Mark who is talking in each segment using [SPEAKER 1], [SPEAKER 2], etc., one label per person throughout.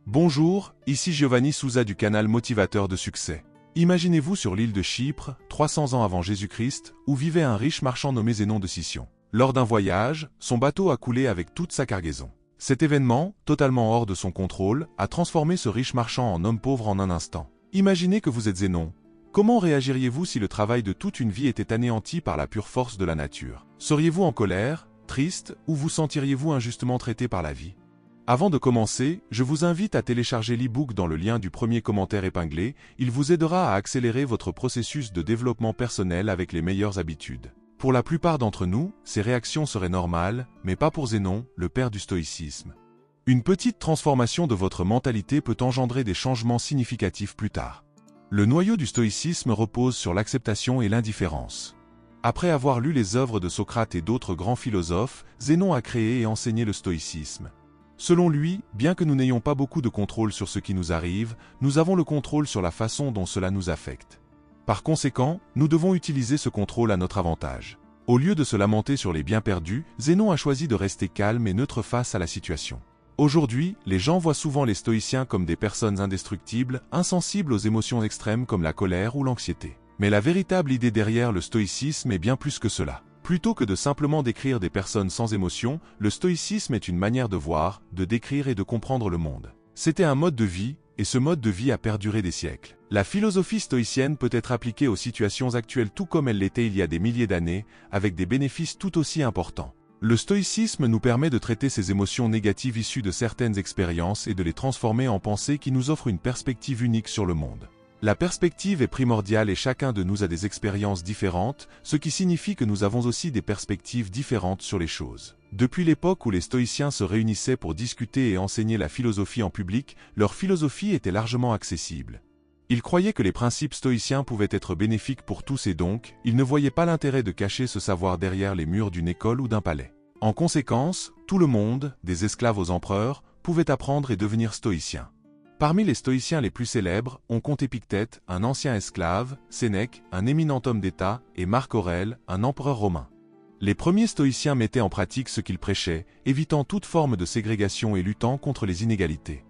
[SPEAKER 1] Bonjour, ici Giovanni Souza du canal Motivateur de succès. Imaginez-vous sur l'île de Chypre, 300 ans avant Jésus-Christ, où vivait un riche marchand nommé Zénon de Sicyon. Lors d'un voyage, son bateau a coulé avec toute sa cargaison. Cet événement, totalement hors de son contrôle, a transformé ce riche marchand en homme pauvre en un instant. Imaginez que vous êtes Zénon. Comment réagiriez-vous si le travail de toute une vie était anéanti par la pure force de la nature? Seriez-vous en colère, triste, ou vous sentiriez-vous injustement traité par la vie? Avant de commencer, je vous invite à télécharger l'e-book dans le lien du premier commentaire épinglé, il vous aidera à accélérer votre processus de développement personnel avec les meilleures habitudes. Pour la plupart d'entre nous, ces réactions seraient normales, mais pas pour Zénon, le père du stoïcisme. Une petite transformation de votre mentalité peut engendrer des changements significatifs plus tard. Le noyau du stoïcisme repose sur l'acceptation et l'indifférence. Après avoir lu les œuvres de Socrate et d'autres grands philosophes, Zénon a créé et enseigné le stoïcisme. Selon lui, bien que nous n'ayons pas beaucoup de contrôle sur ce qui nous arrive, nous avons le contrôle sur la façon dont cela nous affecte. Par conséquent, nous devons utiliser ce contrôle à notre avantage. Au lieu de se lamenter sur les biens perdus, Zénon a choisi de rester calme et neutre face à la situation. Aujourd'hui, les gens voient souvent les stoïciens comme des personnes indestructibles, insensibles aux émotions extrêmes comme la colère ou l'anxiété. Mais la véritable idée derrière le stoïcisme est bien plus que cela. Plutôt que de simplement décrire des personnes sans émotion, le stoïcisme est une manière de voir, de décrire et de comprendre le monde. C'était un mode de vie, et ce mode de vie a perduré des siècles. La philosophie stoïcienne peut être appliquée aux situations actuelles tout comme elle l'était il y a des milliers d'années, avec des bénéfices tout aussi importants. Le stoïcisme nous permet de traiter ces émotions négatives issues de certaines expériences et de les transformer en pensées qui nous offrent une perspective unique sur le monde. La perspective est primordiale et chacun de nous a des expériences différentes, ce qui signifie que nous avons aussi des perspectives différentes sur les choses. Depuis l'époque où les stoïciens se réunissaient pour discuter et enseigner la philosophie en public, leur philosophie était largement accessible. Ils croyaient que les principes stoïciens pouvaient être bénéfiques pour tous et donc, ils ne voyaient pas l'intérêt de cacher ce savoir derrière les murs d'une école ou d'un palais. En conséquence, tout le monde, des esclaves aux empereurs, pouvait apprendre et devenir stoïcien. Parmi les stoïciens les plus célèbres, on compte Épictète, un ancien esclave, Sénèque, un éminent homme d'État, et Marc Aurèle, un empereur romain. Les premiers stoïciens mettaient en pratique ce qu'ils prêchaient, évitant toute forme de ségrégation et luttant contre les inégalités.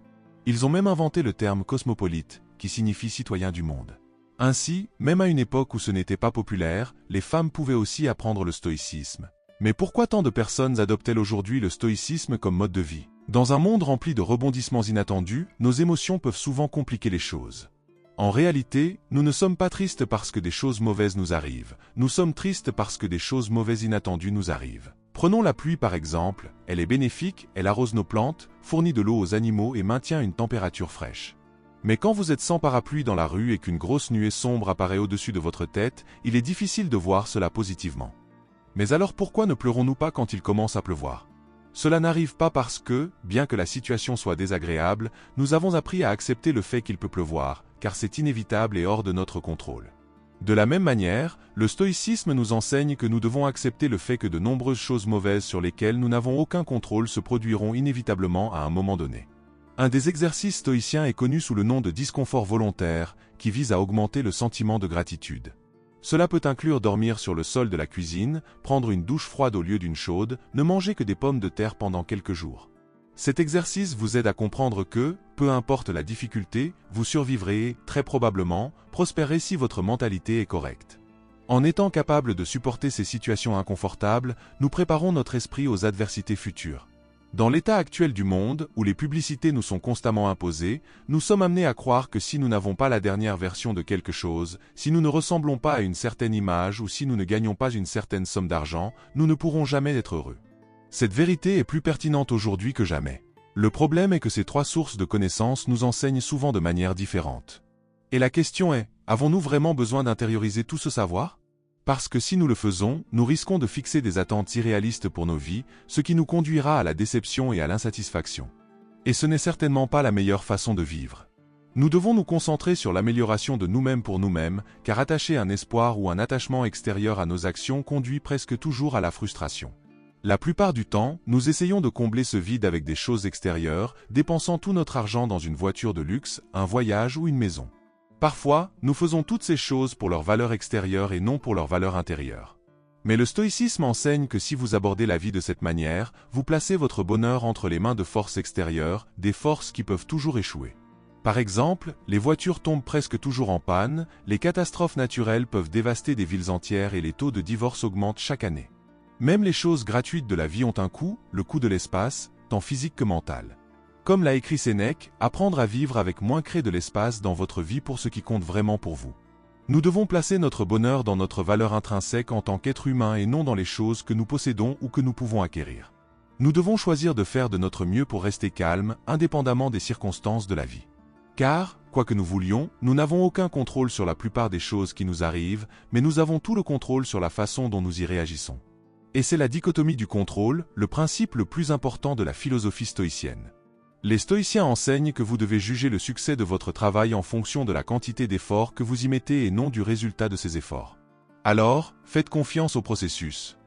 [SPEAKER 1] Ils ont même inventé le terme cosmopolite, qui signifie citoyen du monde. Ainsi, même à une époque où ce n'était pas populaire, les femmes pouvaient aussi apprendre le stoïcisme. Mais pourquoi tant de personnes adoptent-elles aujourd'hui le stoïcisme comme mode de vie? Dans un monde rempli de rebondissements inattendus, nos émotions peuvent souvent compliquer les choses. En réalité, nous ne sommes pas tristes parce que des choses mauvaises nous arrivent, nous sommes tristes parce que des choses mauvaises inattendues nous arrivent. Prenons la pluie par exemple, elle est bénéfique, elle arrose nos plantes, fournit de l'eau aux animaux et maintient une température fraîche. Mais quand vous êtes sans parapluie dans la rue et qu'une grosse nuée sombre apparaît au-dessus de votre tête, il est difficile de voir cela positivement. Mais alors pourquoi ne pleurons-nous pas quand il commence à pleuvoir? Cela n'arrive pas parce que, bien que la situation soit désagréable, nous avons appris à accepter le fait qu'il peut pleuvoir, car c'est inévitable et hors de notre contrôle. De la même manière, le stoïcisme nous enseigne que nous devons accepter le fait que de nombreuses choses mauvaises sur lesquelles nous n'avons aucun contrôle se produiront inévitablement à un moment donné. Un des exercices stoïciens est connu sous le nom de disconfort volontaire, qui vise à augmenter le sentiment de gratitude. Cela peut inclure dormir sur le sol de la cuisine, prendre une douche froide au lieu d'une chaude, ne manger que des pommes de terre pendant quelques jours. Cet exercice vous aide à comprendre que, peu importe la difficulté, vous survivrez et, très probablement, prospérerez si votre mentalité est correcte. En étant capable de supporter ces situations inconfortables, nous préparons notre esprit aux adversités futures. Dans l'état actuel du monde, où les publicités nous sont constamment imposées, nous sommes amenés à croire que si nous n'avons pas la dernière version de quelque chose, si nous ne ressemblons pas à une certaine image ou si nous ne gagnons pas une certaine somme d'argent, nous ne pourrons jamais être heureux. Cette vérité est plus pertinente aujourd'hui que jamais. Le problème est que ces trois sources de connaissances nous enseignent souvent de manière différente. Et la question est, avons-nous vraiment besoin d'intérioriser tout ce savoir? Parce que si nous le faisons, nous risquons de fixer des attentes irréalistes pour nos vies, ce qui nous conduira à la déception et à l'insatisfaction. Et ce n'est certainement pas la meilleure façon de vivre. Nous devons nous concentrer sur l'amélioration de nous-mêmes pour nous-mêmes, car attacher un espoir ou un attachement extérieur à nos actions conduit presque toujours à la frustration. La plupart du temps, nous essayons de combler ce vide avec des choses extérieures, dépensant tout notre argent dans une voiture de luxe, un voyage ou une maison. Parfois, nous faisons toutes ces choses pour leur valeur extérieure et non pour leur valeur intérieure. Mais le stoïcisme enseigne que si vous abordez la vie de cette manière, vous placez votre bonheur entre les mains de forces extérieures, des forces qui peuvent toujours échouer. Par exemple, les voitures tombent presque toujours en panne, les catastrophes naturelles peuvent dévaster des villes entières et les taux de divorce augmentent chaque année. Même les choses gratuites de la vie ont un coût, le coût de l'espace, tant physique que mental. Comme l'a écrit Sénèque, apprendre à vivre avec moins crée de l'espace dans votre vie pour ce qui compte vraiment pour vous. Nous devons placer notre bonheur dans notre valeur intrinsèque en tant qu'être humain et non dans les choses que nous possédons ou que nous pouvons acquérir. Nous devons choisir de faire de notre mieux pour rester calme, indépendamment des circonstances de la vie. Car, quoi que nous voulions, nous n'avons aucun contrôle sur la plupart des choses qui nous arrivent, mais nous avons tout le contrôle sur la façon dont nous y réagissons. Et c'est la dichotomie du contrôle, le principe le plus important de la philosophie stoïcienne. Les stoïciens enseignent que vous devez juger le succès de votre travail en fonction de la quantité d'efforts que vous y mettez et non du résultat de ces efforts. Alors, faites confiance au processus.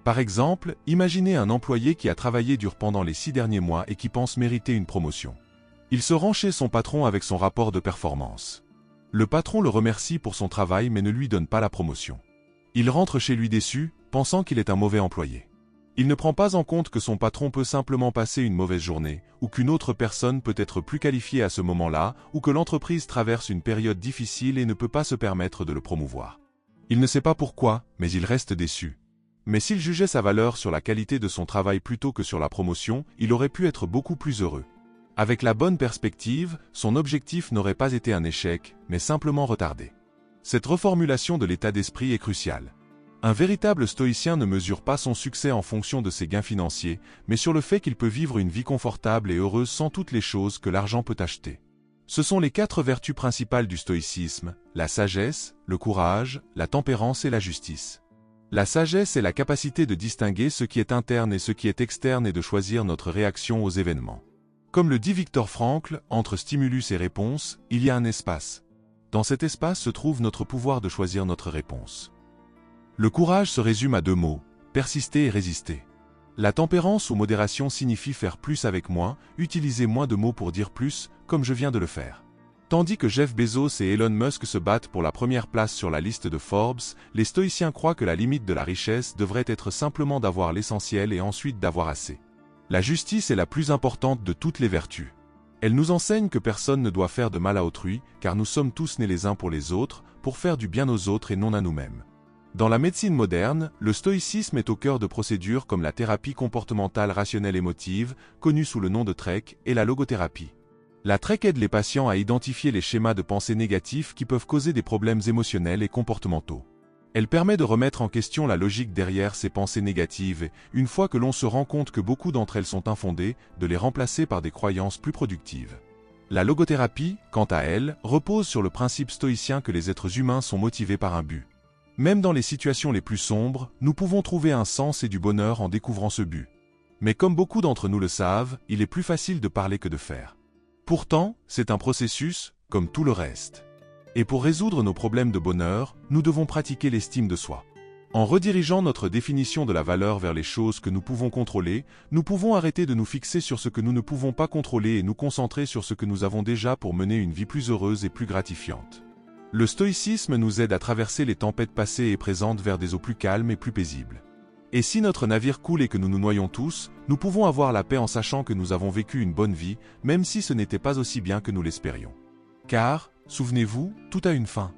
[SPEAKER 1] Par exemple, imaginez un employé qui a travaillé dur pendant les 6 derniers mois et qui pense mériter une promotion. Il se rend chez son patron avec son rapport de performance. Le patron le remercie pour son travail mais ne lui donne pas la promotion. Il rentre chez lui déçu, pensant qu'il est un mauvais employé. Il ne prend pas en compte que son patron peut simplement passer une mauvaise journée, ou qu'une autre personne peut être plus qualifiée à ce moment-là, ou que l'entreprise traverse une période difficile et ne peut pas se permettre de le promouvoir. Il ne sait pas pourquoi, mais il reste déçu. Mais s'il jugeait sa valeur sur la qualité de son travail plutôt que sur la promotion, il aurait pu être beaucoup plus heureux. Avec la bonne perspective, son objectif n'aurait pas été un échec, mais simplement retardé. Cette reformulation de l'état d'esprit est cruciale. Un véritable stoïcien ne mesure pas son succès en fonction de ses gains financiers, mais sur le fait qu'il peut vivre une vie confortable et heureuse sans toutes les choses que l'argent peut acheter. Ce sont les 4 vertus principales du stoïcisme, la sagesse, le courage, la tempérance et la justice. La sagesse est la capacité de distinguer ce qui est interne et ce qui est externe et de choisir notre réaction aux événements. Comme le dit Viktor Frankl, entre stimulus et réponse, il y a un espace. Dans cet espace se trouve notre pouvoir de choisir notre réponse. Le courage se résume à 2 mots, persister et résister. La tempérance ou modération signifie faire plus avec moins, utiliser moins de mots pour dire plus, comme je viens de le faire. Tandis que Jeff Bezos et Elon Musk se battent pour la première place sur la liste de Forbes, les stoïciens croient que la limite de la richesse devrait être simplement d'avoir l'essentiel et ensuite d'avoir assez. La justice est la plus importante de toutes les vertus. Elle nous enseigne que personne ne doit faire de mal à autrui, car nous sommes tous nés les uns pour les autres, pour faire du bien aux autres et non à nous-mêmes. Dans la médecine moderne, le stoïcisme est au cœur de procédures comme la thérapie comportementale rationnelle émotive, connue sous le nom de TREC, et la logothérapie. La TREC aide les patients à identifier les schémas de pensée négatifs qui peuvent causer des problèmes émotionnels et comportementaux. Elle permet de remettre en question la logique derrière ces pensées négatives et, une fois que l'on se rend compte que beaucoup d'entre elles sont infondées, de les remplacer par des croyances plus productives. La logothérapie, quant à elle, repose sur le principe stoïcien que les êtres humains sont motivés par un but. Même dans les situations les plus sombres, nous pouvons trouver un sens et du bonheur en découvrant ce but. Mais comme beaucoup d'entre nous le savent, il est plus facile de parler que de faire. Pourtant, c'est un processus, comme tout le reste. Et pour résoudre nos problèmes de bonheur, nous devons pratiquer l'estime de soi. En redirigeant notre définition de la valeur vers les choses que nous pouvons contrôler, nous pouvons arrêter de nous fixer sur ce que nous ne pouvons pas contrôler et nous concentrer sur ce que nous avons déjà pour mener une vie plus heureuse et plus gratifiante. Le stoïcisme nous aide à traverser les tempêtes passées et présentes vers des eaux plus calmes et plus paisibles. Et si notre navire coule et que nous nous noyons tous, nous pouvons avoir la paix en sachant que nous avons vécu une bonne vie, même si ce n'était pas aussi bien que nous l'espérions. Car, souvenez-vous, tout a une fin.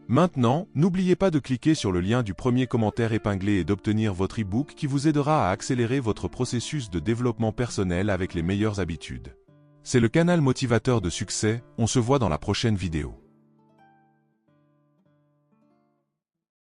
[SPEAKER 1] Maintenant, n'oubliez pas de cliquer sur le lien du premier commentaire épinglé et d'obtenir votre e-book qui vous aidera à accélérer votre processus de développement personnel avec les meilleures habitudes. C'est le canal motivateur de succès, on se voit dans la prochaine vidéo.